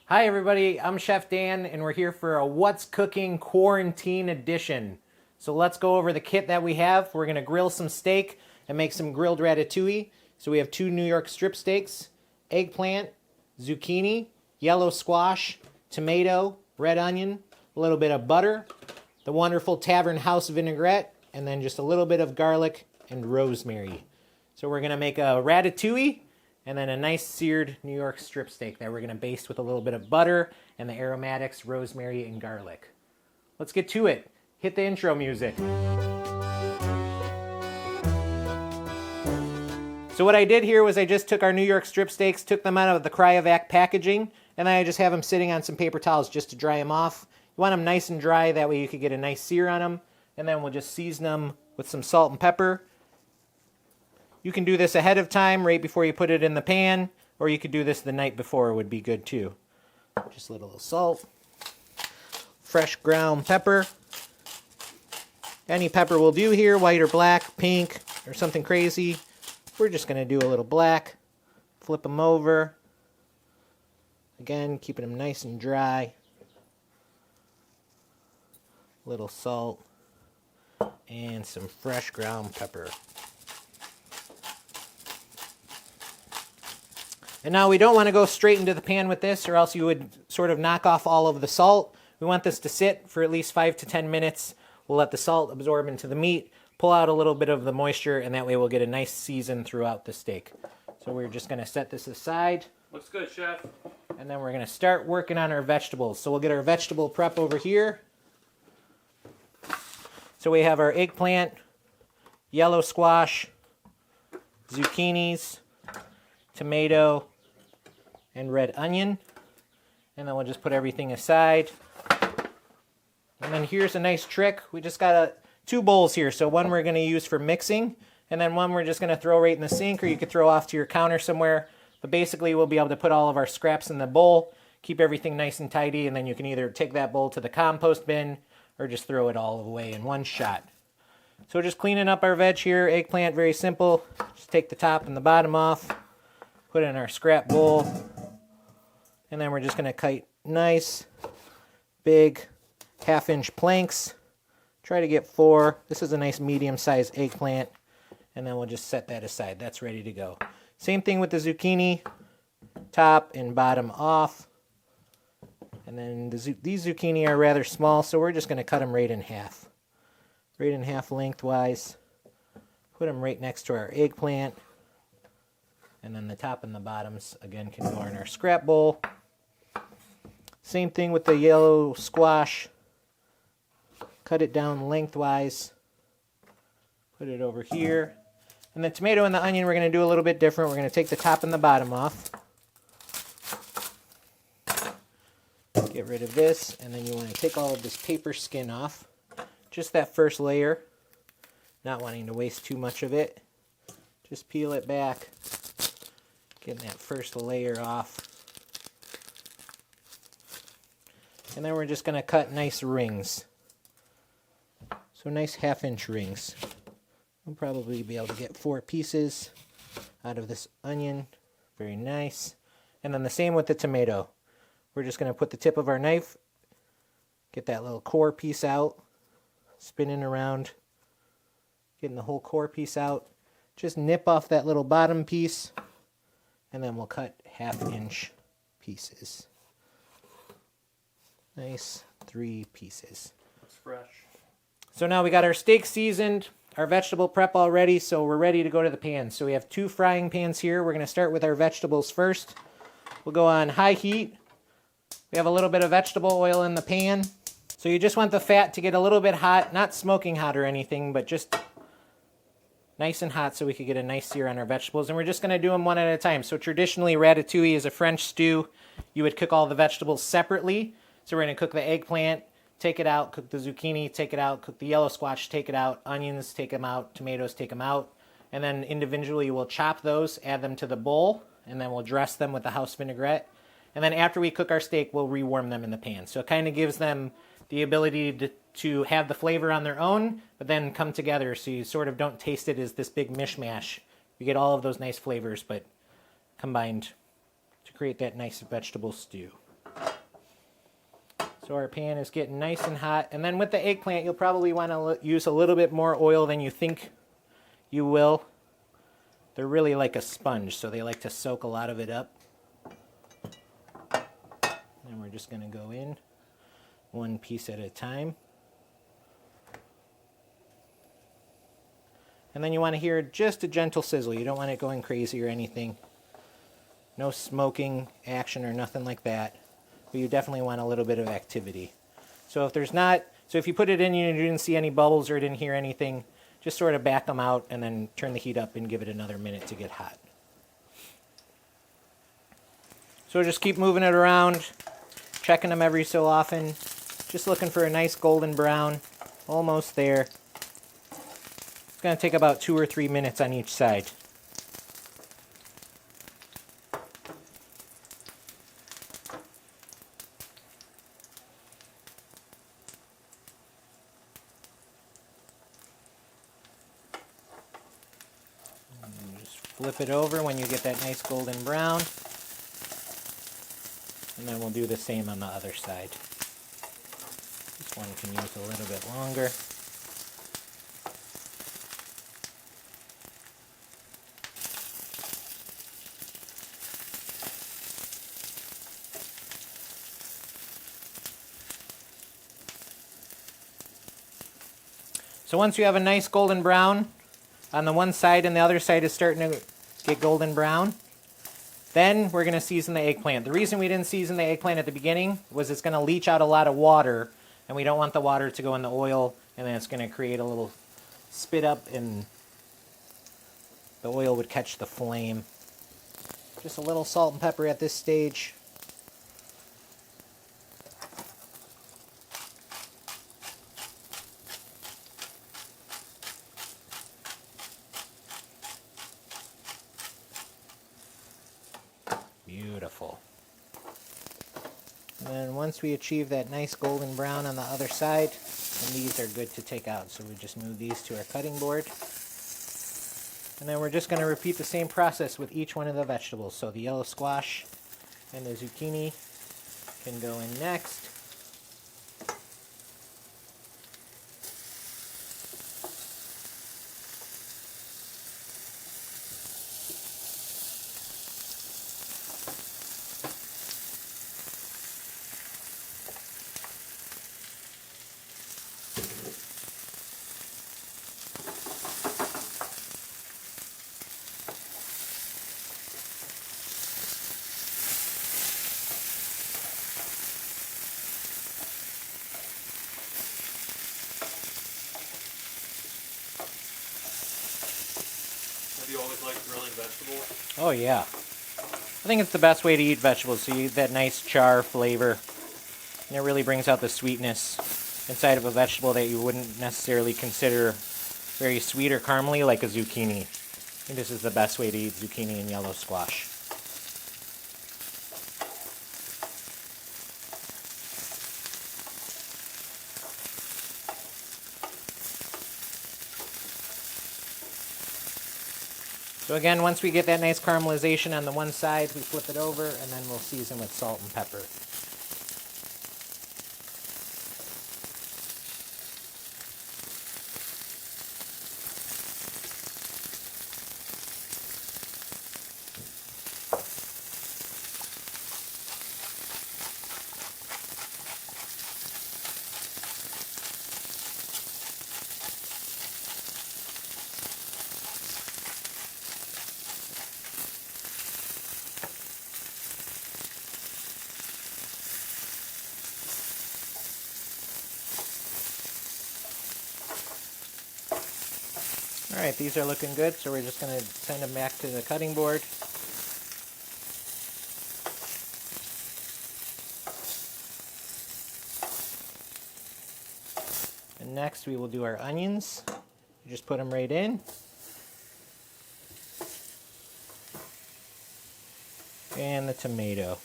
Hi everybody, I'm Chef Dan and we're here for a What's Cooking Quarantine Edition. So let's go over the kit that we have. We're going to grill some steak and make some grilled ratatouille. So we have 2 New York strip steaks, eggplant, zucchini, yellow squash, tomato, red onion, a little bit of butter, the wonderful Tavern House vinaigrette, and then just a little bit of garlic and rosemary. So we're going to make a ratatouille and then a nice seared New York strip steak that we're going to baste with a little bit of butter and the aromatics, rosemary, and garlic. Let's get to it. Hit the intro music. So what I did here was I just took our New York strip steaks, took them out of the cryovac packaging, and then I just have them sitting on some paper towels just to dry them off. You want them nice and dry, that way you could get a nice sear on them. And then we'll just season them with some salt and pepper. You can do this ahead of time, right before you put it in the pan, or you could do this the night before, would be good too. Just a little salt, fresh ground pepper. Any pepper will do here, white or black, pink, or something crazy. We're just going to do a little black, flip them over. Again, keeping them nice and dry. A little salt, and some fresh ground pepper. And now we don't want to go straight into the pan with this, or else you would sort of knock off all of the salt. We want this to sit for at least 5 to 10 minutes. We'll let the salt absorb into the meat, pull out a little bit of the moisture, and that way we'll get a nice season throughout the steak. So we're just going to set this aside. Looks good, Chef. And then we're going to start working on our vegetables. So we'll get our vegetable prep over here. So we have our eggplant, yellow squash, zucchinis, tomato, and red onion. And then we'll just put everything aside. And then here's a nice trick. We just got 2 bowls here. So one we're going to use for mixing, and then one we're just going to throw right in the sink, or you could throw off to your counter somewhere. But basically we'll be able to put all of our scraps in the bowl, keep everything nice and tidy, and then you can either take that bowl to the compost bin or just throw it all away in one shot. So just cleaning up our veg here. Eggplant, very simple. Just take the top and the bottom off, put it in our scrap bowl, and then we're just going to cut nice, big, half-inch planks. Try to get 4. This is a nice medium-sized eggplant, and then we'll just set that aside. That's ready to go. Same thing with the zucchini, top and bottom off. And then these zucchini are rather small, so we're just going to cut them right in half. Right in half lengthwise. Put them right next to our eggplant. And then the top and the bottoms, again, can go in our scrap bowl. Same thing with the yellow squash. Cut it down lengthwise. Put it over here. And the tomato and the onion we're going to do a little bit different. We're going to take the top and the bottom off. Get rid of this, and then you want to take all of this paper skin off. Just that first layer. Not wanting to waste too much of it. Just peel it back. Getting that first layer off. And then we're just going to cut nice rings. So nice half-inch rings. We'll probably be able to get 4 pieces out of this onion. Very nice. And then the same with the tomato. We're just going to put the tip of our knife, get that little core piece out, spinning around, getting the whole core piece out. Just nip off that little bottom piece, and then we'll cut half-inch pieces. Nice 3 pieces. Looks fresh. So now we got our steak seasoned, our vegetable prep all ready, so we're ready to go to the pan. So we have 2 frying pans here. We're going to start with our vegetables first. We'll go on high heat. We have a little bit of vegetable oil in the pan. So you just want the fat to get a little bit hot, not smoking hot or anything, but just nice and hot so we could get a nice sear on our vegetables. And we're just going to do them one at a time. So traditionally, ratatouille is a French stew. You would cook all the vegetables separately. So we're going to cook the eggplant, take it out, cook the zucchini, take it out, cook the yellow squash, take it out, onions, take them out, tomatoes, take them out. And then individually we'll chop those, add them to the bowl, and then we'll dress them with the house vinaigrette. And then after we cook our steak, we'll rewarm them in the pan. So it kind of gives them the ability to have the flavor on their own, but then come together so you sort of don't taste it as this big mishmash. You get all of those nice flavors, but combined to create that nice vegetable stew. So our pan is getting nice and hot. And then with the eggplant, you'll probably want to use a little bit more oil than you think you will. They're really like a sponge, so they like to soak a lot of it up. And we're just going to go in one piece at a time. And then you want to hear just a gentle sizzle. You don't want it going crazy or anything. No smoking action or nothing like that. But you definitely want a little bit of activity. So if you put it in and you didn't see any bubbles or didn't hear anything, just sort of back them out and then turn the heat up and give it another minute to get hot. So just keep moving it around, checking them every so often. Just looking for a nice golden brown. Almost there. It's going to take about 2 or 3 minutes on each side. And just flip it over when you get that nice golden brown. And then we'll do the same on the other side. This one can use a little bit longer. So once you have a nice golden brown on the one side and the other side is starting to get golden brown, then we're going to season the eggplant. The reason we didn't season the eggplant at the beginning was it's going to leach out a lot of water, and we don't want the water to go in the oil, and then it's going to create a little spit up and the oil would catch the flame. Just a little salt and pepper at this stage. Beautiful. And then once we achieve that nice golden brown on the other side, then these are good to take out. So we just move these to our cutting board. And then we're just going to repeat the same process with each one of the vegetables. So the yellow squash and the zucchini can go in next. You always like grilling vegetables? Oh yeah. I think it's the best way to eat vegetables, so you get that nice char flavor. And it really brings out the sweetness inside of a vegetable that you wouldn't necessarily consider very sweet or caramely, like a zucchini. I think this is the best way to eat zucchini and yellow squash. So again, once we get that nice caramelization on the one side, we flip it over and then we'll season with salt and pepper. Alright, these are looking good, so we're just going to send them back to the cutting board. And next we will do our onions. You just put them right in. And the tomato.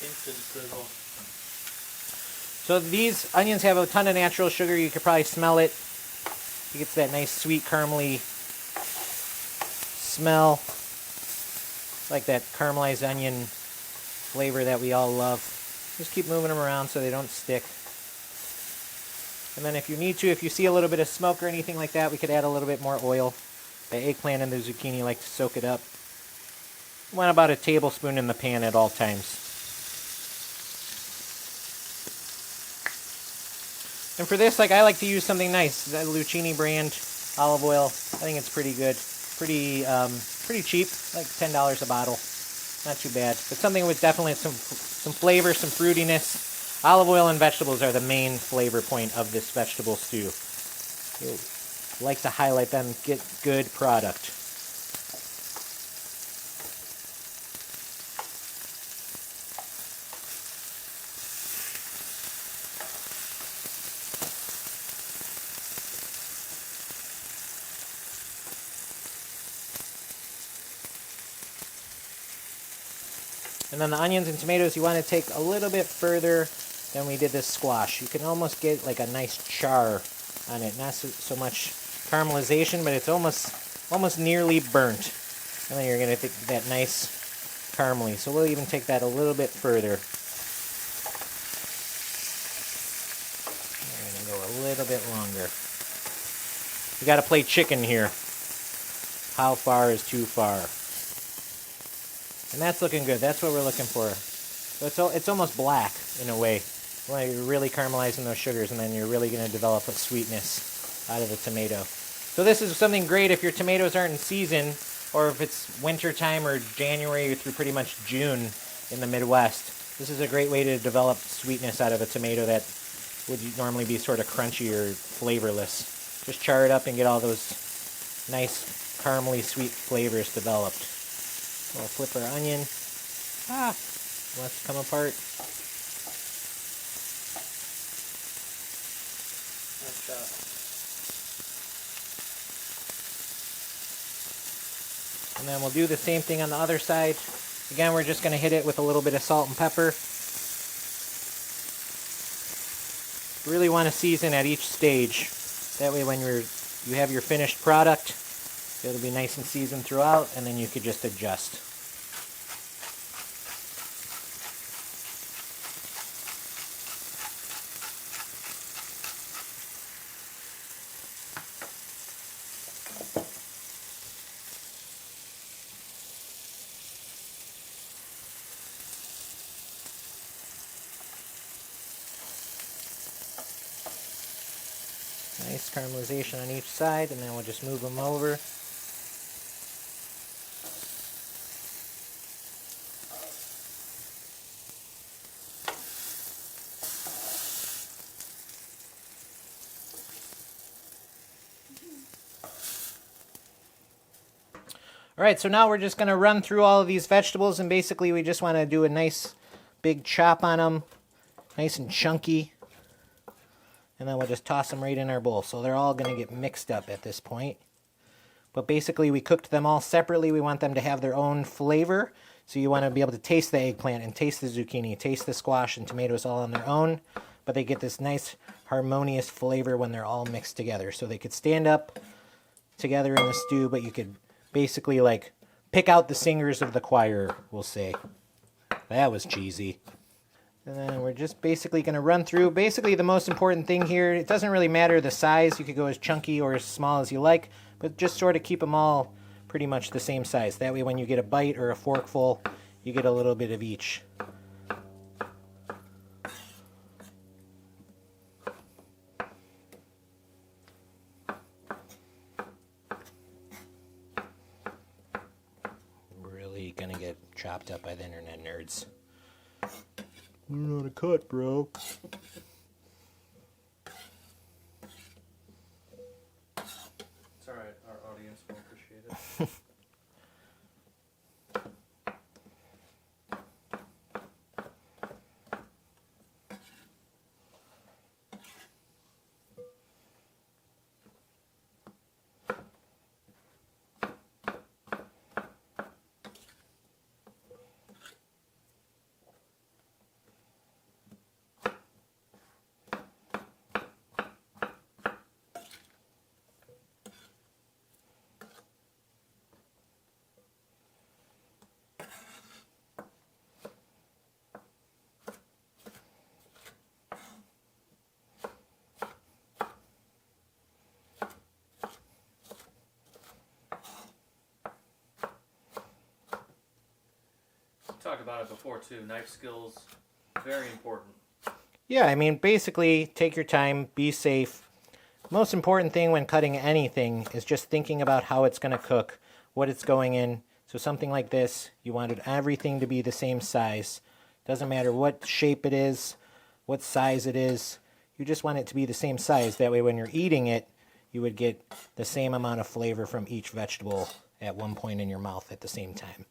Instant sizzle. So these onions have a ton of natural sugar. You could probably smell it. It gets that nice sweet caramely smell. like that caramelized onion flavor that we all love. Just keep moving them around so they don't stick. And then if you need to, if you see a little bit of smoke or anything like that, we could add a little bit more oil. The eggplant and the zucchini like to soak it up. You want about a tablespoon in the pan at all times. And for this, like, I like to use something nice. The Lucchini brand olive oil. I think it's pretty good. Pretty cheap, like $10 a bottle. Not too bad. But something with definitely some flavor, some fruitiness. Olive oil and vegetables are the main flavor point of this vegetable stew. You like to highlight them, get good product. And then the onions and tomatoes you want to take a little bit further than we did this squash. You can almost get like a nice char on it. Not so much caramelization, but it's almost nearly burnt. And then you're going to get that nice caramely. So we'll even take that a little bit further. We're going to go a little bit longer. We got to play chicken here. How far is too far? And that's looking good. That's what we're looking for. So it's almost black in a way. Well, you're really caramelizing those sugars, and then you're really going to develop a sweetness out of the tomato. So this is something great if your tomatoes aren't in season, or if it's winter time or January through pretty much June in the Midwest. This is a great way to develop sweetness out of a tomato that would normally be sort of crunchy or flavorless. Just char it up and get all those nice caramely sweet flavors developed. We'll flip our onion. Let's come apart. Nice shot. And then we'll do the same thing on the other side. Again, we're just going to hit it with a little bit of salt and pepper. Really want to season at each stage. That way when you have your finished product, it'll be nice and seasoned throughout, and then you could just adjust. Nice caramelization on each side, and then we'll just move them over. Alright, so now we're just going to run through all of these vegetables, and basically we just want to do a nice big chop on them, nice and chunky, and then we'll just toss them right in our bowl. So they're all going to get mixed up at this point. But basically we cooked them all separately. We want them to have their own flavor, so you want to be able to taste the eggplant and taste the zucchini, taste the squash and tomatoes all on their own, but they get this nice harmonious flavor when they're all mixed together. So they could stand up together in the stew, but you could basically like pick out the singers of the choir, we'll say. That was cheesy. And then we're just basically going to run through. Basically the most important thing here, it doesn't really matter the size. You could go as chunky or as small as you like, but just sort of keep them all pretty much the same size. That way when you get a bite or a forkful, you get a little bit of each. Gonna get chopped up by the internet nerds. Learn how to cut, bro. It's alright, our audience will appreciate it. talked about it before too. Knife skills, very important. Yeah, I mean, basically, take your time, be safe. Most important thing when cutting anything is just thinking about how it's going to cook, what it's going in. So something like this, you wanted everything to be the same size. Doesn't matter what shape it is, what size it is. You just want it to be the same size. That way when you're eating it, you would get the same amount of flavor from each vegetable at one point in your mouth at the same time.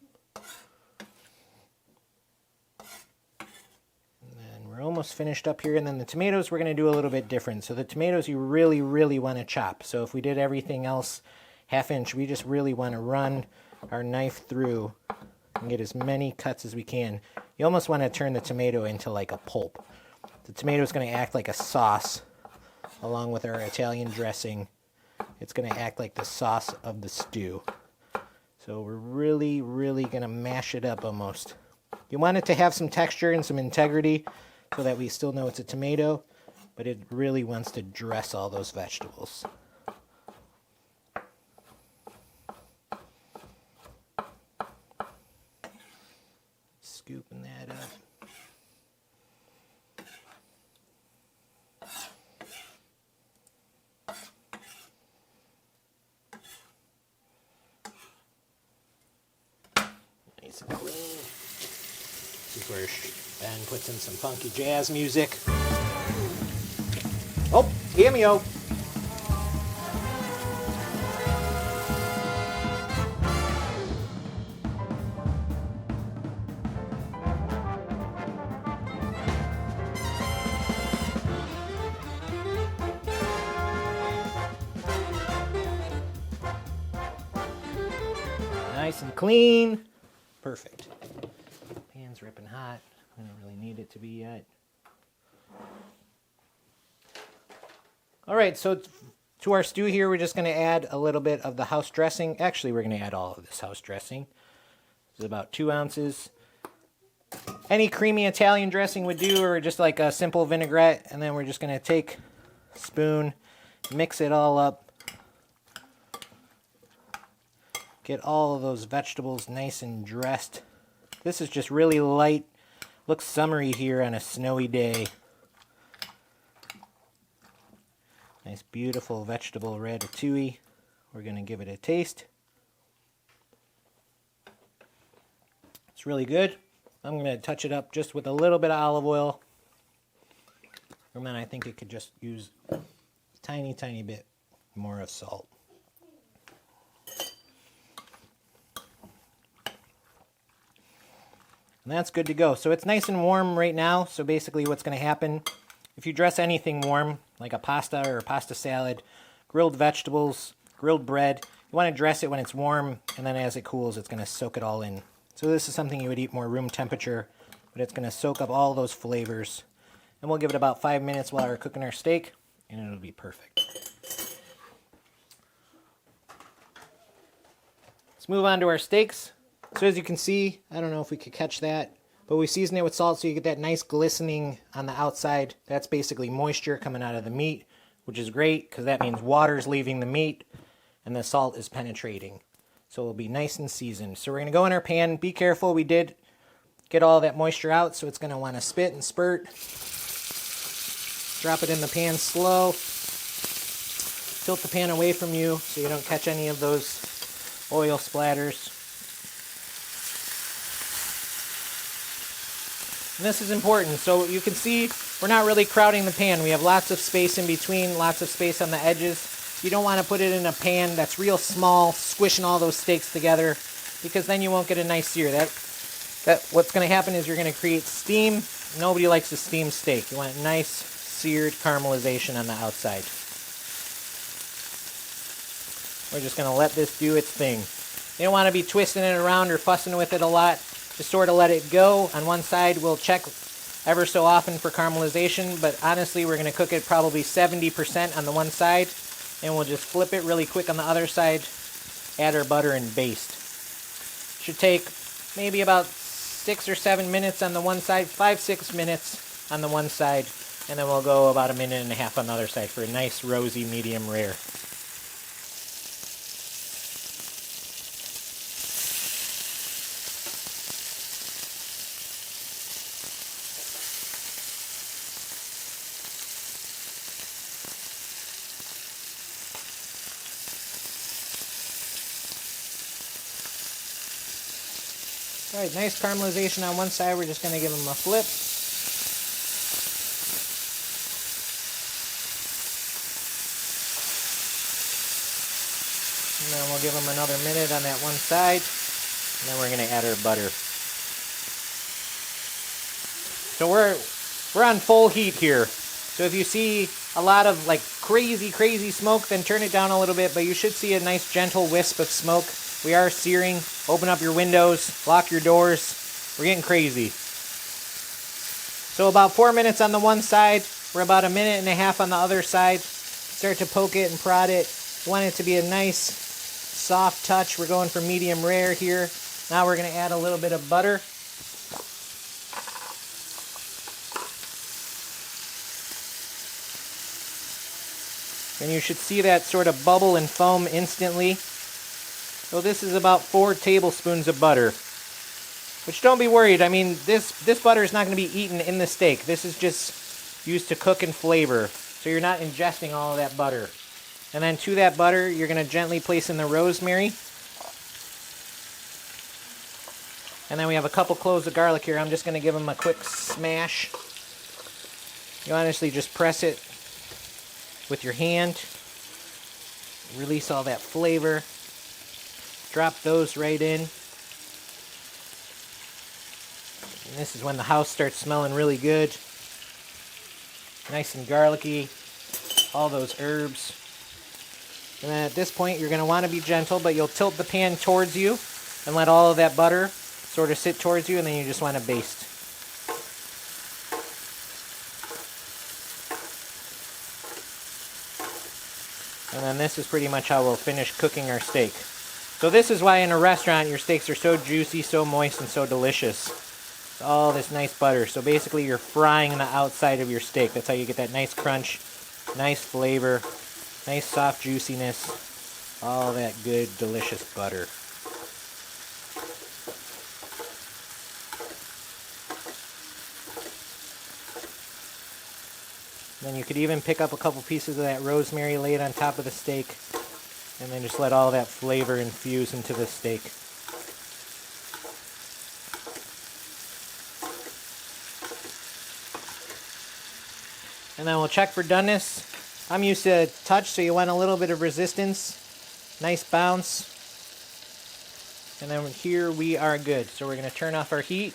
We're almost finished up here, and then the tomatoes we're going to do a little bit different. So the tomatoes you really, really want to chop. So if we did everything else half inch, we just really want to run our knife through and get as many cuts as we can. You almost want to turn the tomato into like a pulp. The tomato is going to act like a sauce along with our Italian dressing. It's going to act like the sauce of the stew. So we're really, really going to mash it up almost. You want it to have some texture and some integrity, so that we still know it's a tomato, but it really wants to dress all those vegetables. Scooping that up. Nice and clean. This is where Ben puts in some funky jazz music. Oh, cameo. Nice and clean. Perfect. Pan's ripping hot. I don't really need it to be yet. All right, so to our stew here, we're just going to add a little bit of the house dressing. Actually, we're going to add all of this house dressing. This is about 2 ounces. Any creamy Italian dressing would do, or just like a simple vinaigrette. And then we're just going to take a spoon, mix it all up. Get all of those vegetables nice and dressed. This is just really light. Looks summery here on a snowy day. Nice, beautiful vegetable ratatouille. We're going to give it a taste. It's really good. I'm going to touch it up just with a little bit of olive oil. And then I think it could just use a tiny, tiny bit more of salt. And that's good to go. So it's nice and warm right now. So basically what's going to happen, if you dress anything warm, like a pasta or a pasta salad, grilled vegetables, grilled bread, you want to dress it when it's warm, and then as it cools, it's going to soak it all in. So this is something you would eat more room temperature, but it's going to soak up all those flavors. And we'll give it about 5 minutes while we're cooking our steak, and it'll be perfect. Let's move on to our steaks. So as you can see, I don't know if we could catch that, but we season it with salt so you get that nice glistening on the outside. That's basically moisture coming out of the meat, which is great because that means water is leaving the meat and the salt is penetrating. So it'll be nice and seasoned. So we're going to go in our pan. Be careful, we did get all that moisture out, so it's going to want to spit and spurt. Drop it in the pan slow. Tilt the pan away from you so you don't catch any of those oil splatters. And this is important. So you can see we're not really crowding the pan. We have lots of space in between, lots of space on the edges. You don't want to put it in a pan that's real small, squishing all those steaks together, because then you won't get a nice sear. What's going to happen is you're going to create steam. Nobody likes a steamed steak. You want nice seared caramelization on the outside. We're just going to let this do its thing. You don't want to be twisting it around or fussing with it a lot. Just sort of let it go. On one side, we'll check ever so often for caramelization, but honestly, we're going to cook it probably 70% on the one side, and we'll just flip it really quick on the other side, add our butter, and baste. Should take maybe about 6 or 7 minutes on the one side, 5-6 minutes on the one side, and then we'll go about 1.5 minutes on the other side for a nice rosy medium rare. All right, nice caramelization on one side. We're just going to give them a flip. And then we'll give them another minute on that one side. And then we're going to add our butter. So we're on full heat here. So if you see a lot of like crazy smoke, then turn it down a little bit, but you should see a nice gentle wisp of smoke. We are searing. Open up your windows, lock your doors. We're getting crazy. So about 4 minutes on the one side. We're about a minute and a half on the other side. Start to poke it and prod it. You want it to be a nice soft touch. We're going for medium rare here. Now we're going to add a little bit of butter. And you should see that sort of bubble and foam instantly. So this is about 4 tablespoons of butter. Which, don't be worried. I mean, this butter is not going to be eaten in the steak. This is just used to cook and flavor. So you're not ingesting all of that butter. And then to that butter, you're going to gently place in the rosemary. And then we have a couple cloves of garlic here. I'm just going to give them a quick smash. You honestly just press it with your hand. Release all that flavor. Drop those right in. And this is when the house starts smelling really good. Nice and garlicky. All those herbs. And then at this point, you're going to want to be gentle, but you'll tilt the pan towards you and let all of that butter sort of sit towards you, and then you just want to baste. And then this is pretty much how we'll finish cooking our steak. So this is why in a restaurant your steaks are so juicy, so moist, and so delicious. All this nice butter. So basically you're frying the outside of your steak. That's how you get that nice crunch, nice flavor, nice soft juiciness, all that good, delicious butter. Then you could even pick up a couple pieces of that rosemary, lay it on top of the steak, and then just let all that flavor infuse into the steak. And then we'll check for doneness. I'm used to touch, so you want a little bit of resistance. Nice bounce. And then here we are good. So we're going to turn off our heat.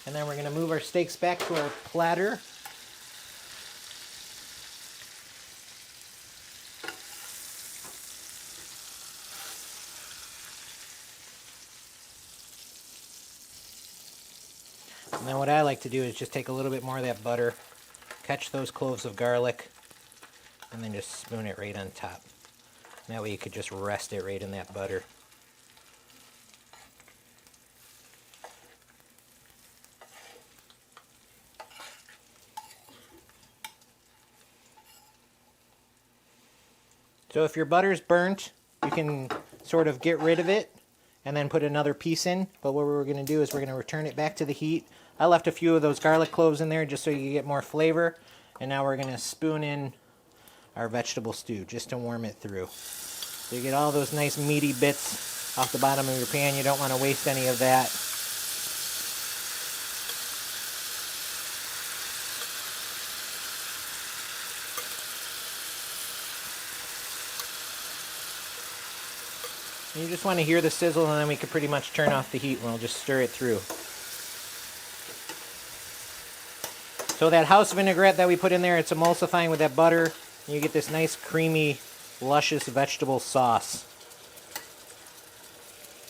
And then we're going to move our steaks back to our platter. And then what I like to do is just take a little bit more of that butter, catch those cloves of garlic, and then just spoon it right on top. And that way you could just rest it right in that butter. So if your butter's burnt, you can sort of get rid of it and then put another piece in. But what we're going to do is we're going to return it back to the heat. I left a few of those garlic cloves in there just so you get more flavor. And now we're going to spoon in our vegetable stew just to warm it through. So you get all those nice meaty bits off the bottom of your pan. You don't want to waste any of that. And you just want to hear the sizzle, and then we can pretty much turn off the heat and we'll just stir it through. So that house vinaigrette that we put in there, it's emulsifying with that butter. And you get this nice creamy, luscious vegetable sauce.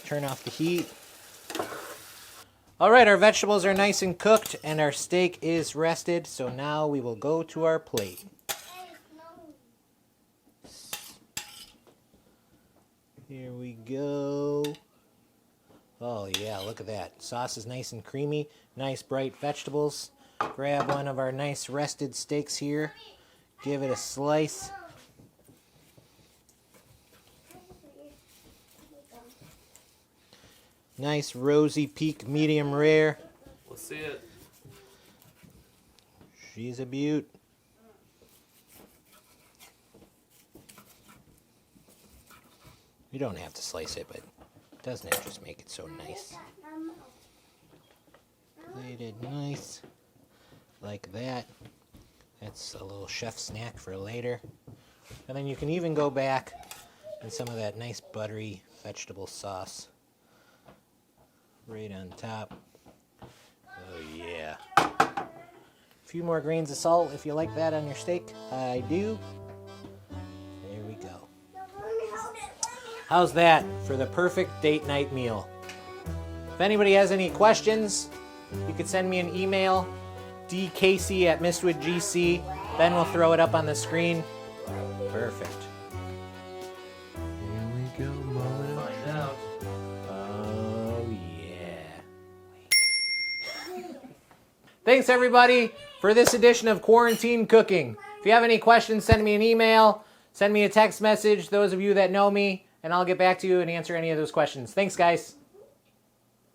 Turn off the heat. Alright, our vegetables are nice and cooked and our steak is rested. So now we will go to our plate. Here we go. Oh yeah, look at that. Sauce is nice and creamy. Nice bright vegetables. Grab one of our nice rested steaks here. Give it a slice. Nice rosy peak medium rare. Let's see it. She's a beaut. You don't have to slice it, but doesn't it just make it so nice? plated nice like that. That's a little chef snack for later. And then you can even go back and some of that nice buttery vegetable sauce right on top. Oh yeah. A few more grains of salt if you like that on your steak. I do. There we go. How's that for the perfect date night meal? If anybody has any questions, you could send me an email, dcasey@mistwoodgc. Ben will throw it up on the screen. Perfect. Here we go, Find out. Oh, yeah. Thanks, everybody, for this edition of Quarantine Cooking. If you have any questions, send me an email, send me a text message, those of you that know me, and I'll get back to you and answer any of those questions. Thanks, guys.